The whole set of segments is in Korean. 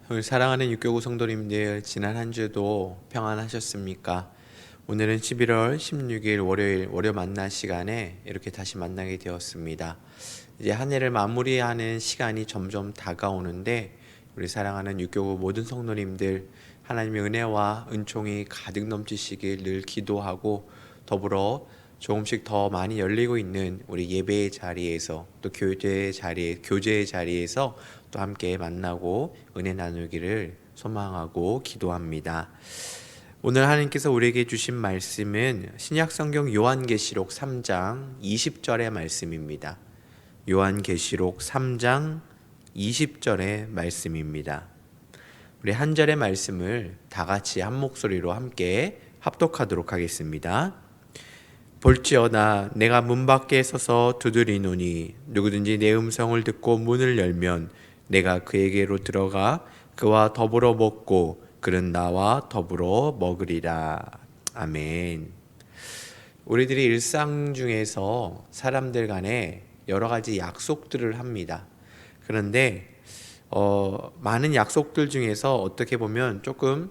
우리 사랑하는 육교구 성도님들, 지난 한 주도 평안하셨습니까? 오늘은 11월 16일 월요일 월요 만나 시간에 이렇게 다시 만나게 되었습니다. 이제 한 해를 마무리하는 시간이 점점 다가오는데, 우리 사랑하는 육교구 모든 성도님들, 하나님의 은혜와 은총이 가득 넘치시길 늘 기도하고, 더불어 조금씩 더 많이 열리고 있는 우리 예배의 자리에서, 또 교제의 자리에서 또 함께 만나고 은혜 나누기를 소망하고 기도합니다. 오늘 하나님께서 우리에게 주신 말씀은 신약성경 요한계시록 3장 20절의 말씀입니다. 요한계시록 3장 20절의 말씀입니다. 우리 한 절의 말씀을 다 같이 한 목소리로 함께 합독하도록 하겠습니다. 볼지어다 내가 문 밖에 서서 두드리노니 누구든지 내 음성을 듣고 문을 열면 내가 그에게로 들어가 그와 더불어 먹고 그는 나와 더불어 먹으리라. 아멘. 우리들이 일상 중에서 사람들 간에 여러 가지 약속들을 합니다. 그런데 많은 약속들 중에서 어떻게 보면 조금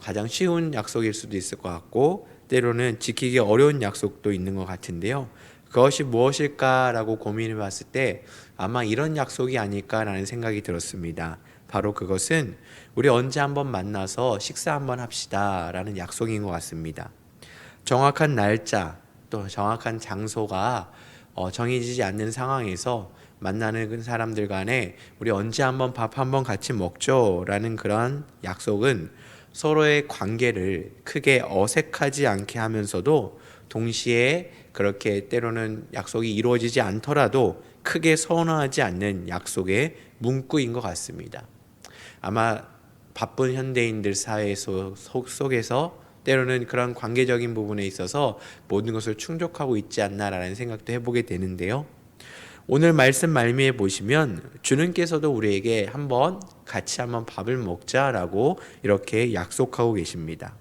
가장 쉬운 약속일 수도 있을 것 같고, 때로는 지키기 어려운 약속도 있는 것 같은데요. 그것이 무엇일까라고 고민해 봤을 때 아마 이런 약속이 아닐까라는 생각이 들었습니다. 바로 그것은 우리 언제 한번 만나서 식사 한번 합시다라는 약속인 것 같습니다. 정확한 날짜 또 정확한 장소가 정해지지 않는 상황에서 만나는 사람들 간에 우리 언제 한번 밥 한번 같이 먹죠라는 그런 약속은 서로의 관계를 크게 어색하지 않게 하면서도 동시에 그렇게 때로는 약속이 이루어지지 않더라도 크게 서운하지 않는 약속의 문구인 것 같습니다. 아마 바쁜 현대인들 사회 속에서 때로는 그런 관계적인 부분에 있어서 모든 것을 충족하고 있지 않나라는 생각도 해보게 되는데요. 오늘 말씀 말미에 보시면 주님께서도 우리에게 같이 한번 밥을 먹자라고 이렇게 약속하고 계십니다.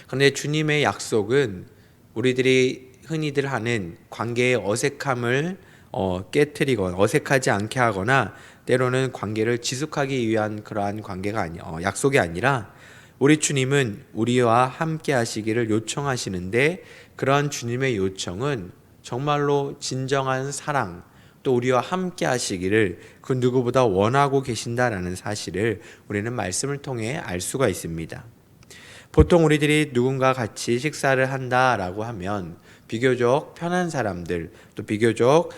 그런데 주님의 약속은 우리들이 흔히들 하는 관계의 어색함을 깨트리거나 어색하지 않게 하거나 때로는 관계를 지속하기 위한 그러한 약속이 아니라 우리 주님은 우리와 함께 하시기를 요청하시는데, 그러한 주님의 요청은 정말로 진정한 사랑, 또 우리와 함께 하시기를 그 누구보다 원하고 계신다라는 사실을 우리는 말씀을 통해 알 수가 있습니다. 보통 우리들이 누군가 같이 식사를 한다라고 하면 비교적 편한 사람들, 또 비교적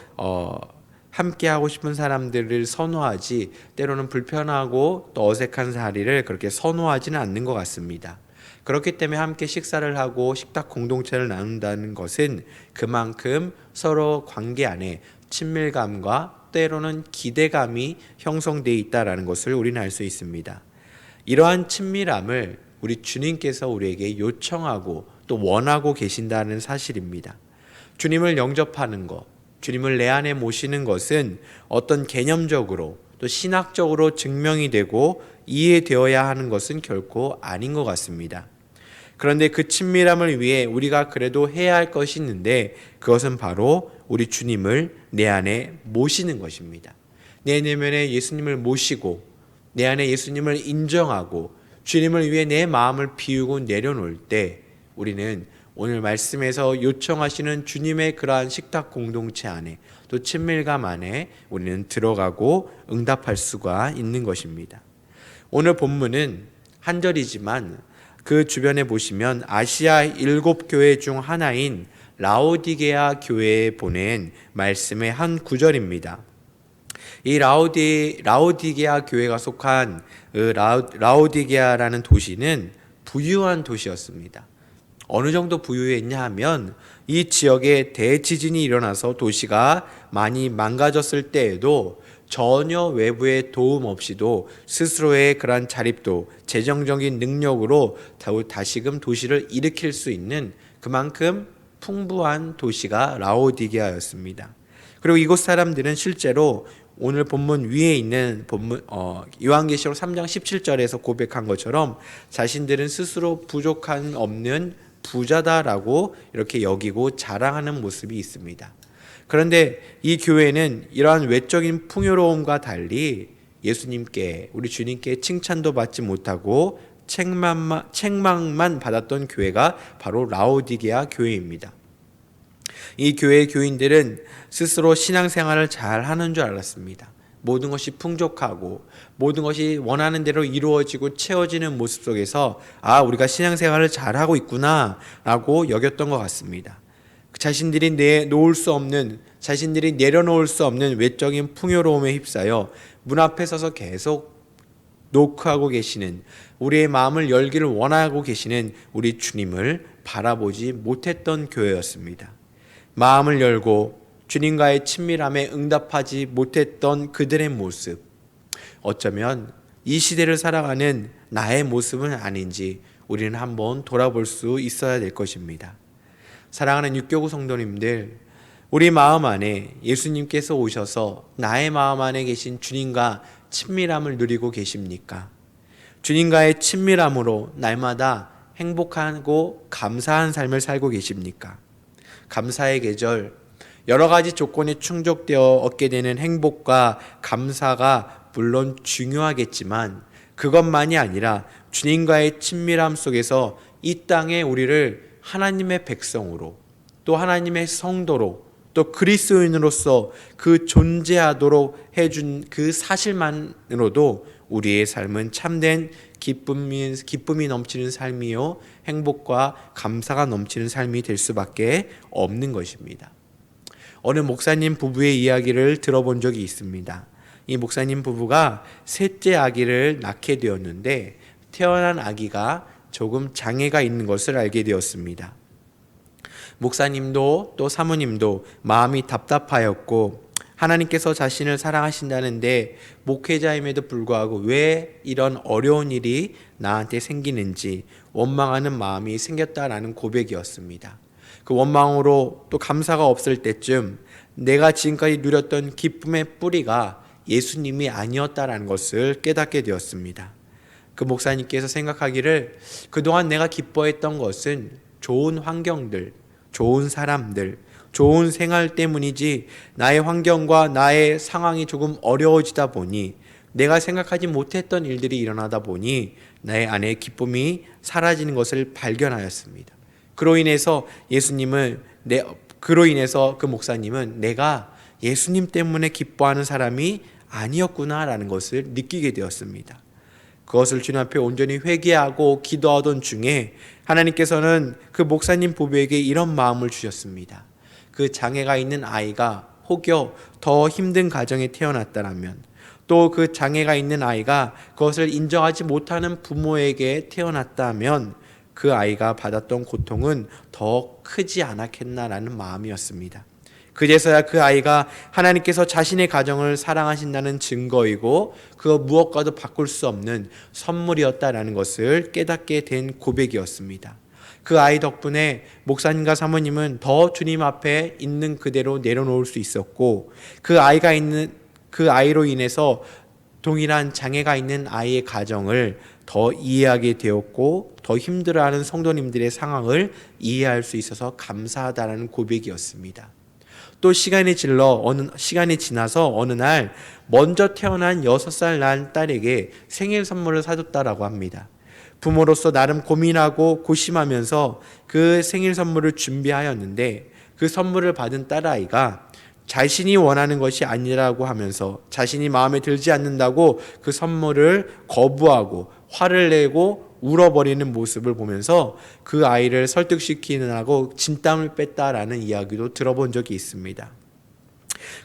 함께 하고 싶은 사람들을 선호하지, 때로는 불편하고 또 어색한 자리를 그렇게 선호하지는 않는 것 같습니다. 그렇기 때문에 함께 식사를 하고 식탁 공동체를 나눈다는 것은 그만큼 서로 관계 안에 친밀감과 때로는 기대감이 형성되어 있다는 것을 우리는 알 수 있습니다. 이러한 친밀함을 우리 주님께서 우리에게 요청하고 또 원하고 계신다는 사실입니다. 주님을 영접하는 것, 주님을 내 안에 모시는 것은 어떤 개념적으로 또 신학적으로 증명이 되고 이해되어야 하는 것은 결코 아닌 것 같습니다. 그런데 그 친밀함을 위해 우리가 그래도 해야 할 것이 있는데, 그것은 바로 우리 주님을 내 안에 모시는 것입니다. 내 내면에 예수님을 모시고 내 안에 예수님을 인정하고 주님을 위해 내 마음을 비우고 내려놓을 때 우리는 오늘 말씀에서 요청하시는 주님의 그러한 식탁 공동체 안에, 또 친밀감 안에 우리는 들어가고 응답할 수가 있는 것입니다. 오늘 본문은 한 절이지만 그 주변에 보시면 아시아 7교회 중 하나인 라오디게아 교회에 보낸 말씀의 한 구절입니다. 이 라오디게아 교회가 속한 라오디게아라는 도시는 부유한 도시였습니다. 어느 정도 부유했냐 하면 이 지역에 대지진이 일어나서 도시가 많이 망가졌을 때에도 전혀 외부의 도움 없이도 스스로의 그러한 자립도, 재정적인 능력으로 다시금 도시를 일으킬 수 있는 그만큼 풍부한 도시가 라오디게아였습니다. 그리고 이곳 사람들은 실제로 오늘 본문 위에 있는 요한계시록 3장 17절에서 고백한 것처럼 자신들은 스스로 부족한 없는 부자다라고 이렇게 여기고 자랑하는 모습이 있습니다. 그런데 이 교회는 이러한 외적인 풍요로움과 달리 예수님께, 우리 주님께 칭찬도 받지 못하고 책망만 받았던 교회가 바로 라오디게아 교회입니다. 이 교회의 교인들은 스스로 신앙생활을 잘 하는 줄 알았습니다. 모든 것이 풍족하고 모든 것이 원하는 대로 이루어지고 채워지는 모습 속에서 우리가 신앙생활을 잘하고 있구나 라고 여겼던 것 같습니다. 자신들이 자신들이 내려놓을 수 없는 외적인 풍요로움에 휩싸여 문 앞에 서서 계속 노크하고 계시는, 우리의 마음을 열기를 원하고 계시는 우리 주님을 바라보지 못했던 교회였습니다. 마음을 열고 주님과의 친밀함에 응답하지 못했던 그들의 모습, 어쩌면 이 시대를 살아가는 나의 모습은 아닌지 우리는 한번 돌아볼 수 있어야 될 것입니다. 사랑하는 육교구 성도님들, 우리 마음 안에 예수님께서 오셔서 나의 마음 안에 계신 주님과 친밀함을 누리고 계십니까? 주님과의 친밀함으로 날마다 행복하고 감사한 삶을 살고 계십니까? 감사의 계절, 여러 가지 조건에 충족되어 얻게 되는 행복과 감사가 물론 중요하겠지만 그것만이 아니라 주님과의 친밀함 속에서 이 땅에 우리를 하나님의 백성으로, 또 하나님의 성도로, 또 그리스도인으로서 그 존재하도록 해준 그 사실만으로도 우리의 삶은 참된 기쁨이 넘치는 삶이요, 행복과 감사가 넘치는 삶이 될 수밖에 없는 것입니다. 어느 목사님 부부의 이야기를 들어본 적이 있습니다. 이 목사님 부부가 셋째 아기를 낳게 되었는데 태어난 아기가 조금 장애가 있는 것을 알게 되었습니다. 목사님도 또 사모님도 마음이 답답하였고, 하나님께서 자신을 사랑하신다는데 목회자임에도 불구하고 왜 이런 어려운 일이 나한테 생기는지 원망하는 마음이 생겼다라는 고백이었습니다. 그 원망으로 또 감사가 없을 때쯤 내가 지금까지 누렸던 기쁨의 뿌리가 예수님이 아니었다라는 것을 깨닫게 되었습니다. 그 목사님께서 생각하기를 그동안 내가 기뻐했던 것은 좋은 환경들, 좋은 사람들, 좋은 생활 때문이지 나의 환경과 나의 상황이 조금 어려워지다 보니, 내가 생각하지 못했던 일들이 일어나다 보니 나의 안에 기쁨이 사라지는 것을 발견하였습니다. 그로 인해서 그 목사님은 내가 예수님 때문에 기뻐하는 사람이 아니었구나라는 것을 느끼게 되었습니다. 그것을 주님 앞에 온전히 회개하고 기도하던 중에 하나님께서는 그 목사님 부부에게 이런 마음을 주셨습니다. 그 장애가 있는 아이가 혹여 더 힘든 가정에 태어났다라면, 또 그 장애가 있는 아이가 그것을 인정하지 못하는 부모에게 태어났다면 그 아이가 받았던 고통은 더 크지 않았겠나라는 마음이었습니다. 그제서야 그 아이가 하나님께서 자신의 가정을 사랑하신다는 증거이고 그 무엇과도 바꿀 수 없는 선물이었다라는 것을 깨닫게 된 고백이었습니다. 그 아이 덕분에 목사님과 사모님은 더 주님 앞에 있는 그대로 내려놓을 수 있었고, 그 아이로 인해서 동일한 장애가 있는 아이의 가정을 더 이해하게 되었고, 더 힘들어하는 성도님들의 상황을 이해할 수 있어서 감사하다라는 고백이었습니다. 또 시간이 지나서 어느 날 먼저 태어난 6살 난 딸에게 생일 선물을 사줬다라고 합니다. 부모로서 나름 고민하고 고심하면서 그 생일 선물을 준비하였는데, 그 선물을 받은 딸아이가 자신이 원하는 것이 아니라고 하면서 자신이 마음에 들지 않는다고 그 선물을 거부하고 화를 내고 울어버리는 모습을 보면서 그 아이를 설득시키느라고 진땀을 뺐다라는 이야기도 들어본 적이 있습니다.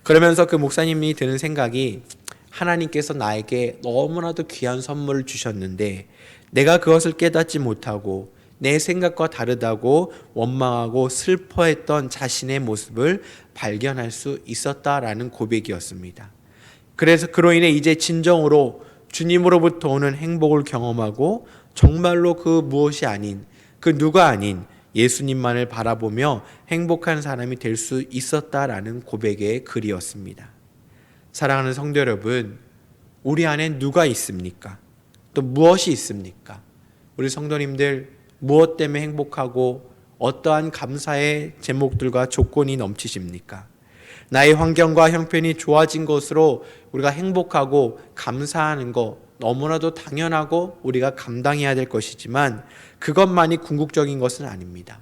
그러면서 그 목사님이 드는 생각이, 하나님께서 나에게 너무나도 귀한 선물을 주셨는데 내가 그것을 깨닫지 못하고 내 생각과 다르다고 원망하고 슬퍼했던 자신의 모습을 발견할 수 있었다라는 고백이었습니다. 그래서 그로 인해 이제 진정으로 주님으로부터 오는 행복을 경험하고 정말로 그 무엇이 아닌, 그 누가 아닌 예수님만을 바라보며 행복한 사람이 될 수 있었다라는 고백의 글이었습니다. 사랑하는 성도 여러분, 우리 안에 누가 있습니까? 또 무엇이 있습니까? 우리 성도님들 무엇 때문에 행복하고 어떠한 감사의 제목들과 조건이 넘치십니까? 나의 환경과 형편이 좋아진 것으로 우리가 행복하고 감사하는 것 너무나도 당연하고 우리가 감당해야 될 것이지만 그것만이 궁극적인 것은 아닙니다.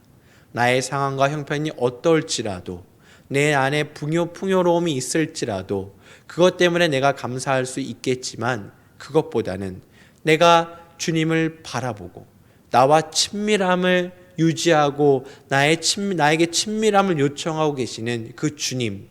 나의 상황과 형편이 어떨지라도 내 안에 풍요로움이 있을지라도 그것 때문에 내가 감사할 수 있겠지만 그것보다는 내가 주님을 바라보고 나와 친밀함을 유지하고 나에게 친밀함을 요청하고 계시는 그 주님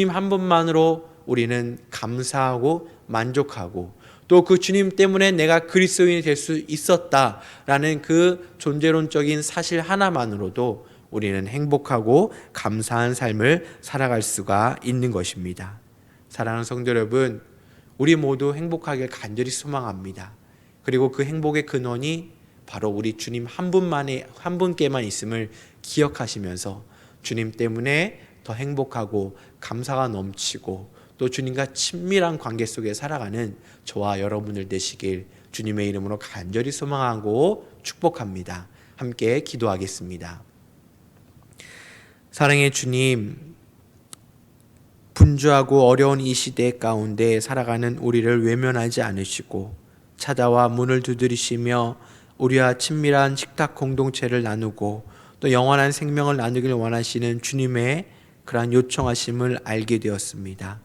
한 분만으로 우리는 감사하고 만족하고 또 그 주님 때문에 내가 그리스도인이 될 수 있었다라는 그 존재론적인 사실 하나만으로도 우리는 행복하고 감사한 삶을 살아갈 수가 있는 것입니다. 사랑하는 성도 여러분, 우리 모두 행복하길 간절히 소망합니다. 그리고 그 행복의 근원이 바로 우리 주님 한 분께만 있음을 기억하시면서 주님 때문에 더 행복하고 감사가 넘치고 또 주님과 친밀한 관계 속에 살아가는 저와 여러분들 되시길 주님의 이름으로 간절히 소망하고 축복합니다. 함께 기도하겠습니다. 사랑의 주님, 분주하고 어려운 이 시대 가운데 살아가는 우리를 외면하지 않으시고 찾아와 문을 두드리시며 우리와 친밀한 식탁 공동체를 나누고 또 영원한 생명을 나누길 원하시는 주님의 그러한 요청하심을 알게 되었습니다.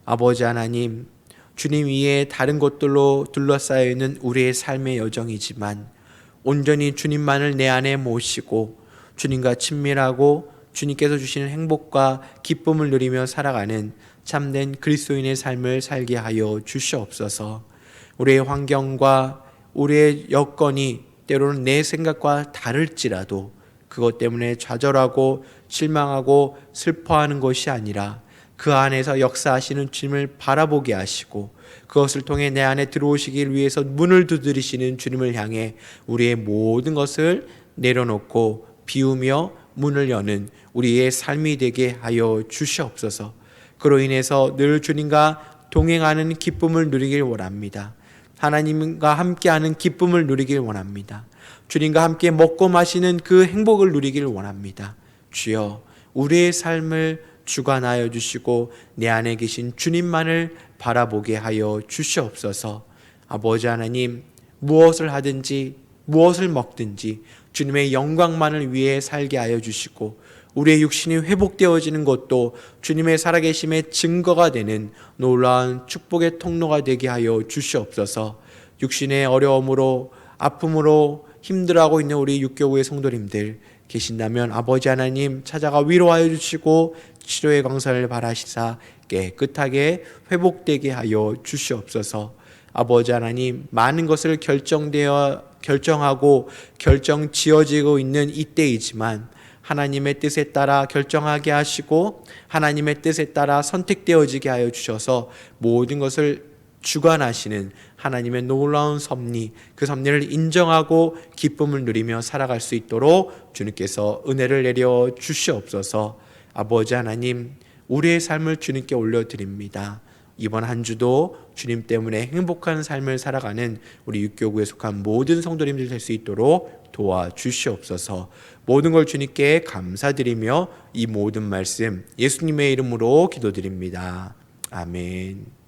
아버지 하나님, 주님 위에 다른 것들로 둘러싸여 있는 우리의 삶의 여정이지만 온전히 주님만을 내 안에 모시고 주님과 친밀하고 주님께서 주시는 행복과 기쁨을 누리며 살아가는 참된 그리스도인의 삶을 살게 하여 주시옵소서. 우리의 환경과 우리의 여건이 때로는 내 생각과 다를지라도 그것 때문에 좌절하고 실망하고 슬퍼하는 것이 아니라 그 안에서 역사하시는 주님을 바라보게 하시고 그것을 통해 내 안에 들어오시길 위해서 문을 두드리시는 주님을 향해 우리의 모든 것을 내려놓고 비우며 문을 여는 우리의 삶이 되게 하여 주시옵소서. 그로 인해서 늘 주님과 동행하는 기쁨을 누리길 원합니다. 하나님과 함께하는 기쁨을 누리길 원합니다. 주님과 함께 먹고 마시는 그 행복을 누리길 원합니다. 주여, 우리의 삶을 주관하여 주시고 내 안에 계신 주님만을 바라보게 하여 주시옵소서. 아버지 하나님, 무엇을 하든지 무엇을 먹든지 주님의 영광만을 위해 살게 하여 주시고 우리의 육신이 회복되어지는 것도 주님의 살아계심의 증거가 되는 놀라운 축복의 통로가 되게 하여 주시옵소서. 육신의 어려움으로 아픔으로 힘들어하고 있는 우리 육교구의 성도님들 계신다면 아버지 하나님 찾아가 위로하여 주시고 치료의 광선을 발하시사 깨끗하게 회복되게 하여 주시옵소서. 아버지 하나님, 많은 것을 결정하고 지어지고 있는 이때이지만 하나님의 뜻에 따라 결정하게 하시고 하나님의 뜻에 따라 선택되어지게 하여 주셔서 모든 것을 주관하시는 하나님의 놀라운 섭리, 그 섭리를 인정하고 기쁨을 누리며 살아갈 수 있도록 주님께서 은혜를 내려 주시옵소서. 아버지 하나님, 우리의 삶을 주님께 올려드립니다. 이번 한 주도 주님 때문에 행복한 삶을 살아가는 우리 육교구에 속한 모든 성도님들 될 수 있도록 도와주시옵소서. 모든 걸 주님께 감사드리며 이 모든 말씀 예수님의 이름으로 기도드립니다. 아멘.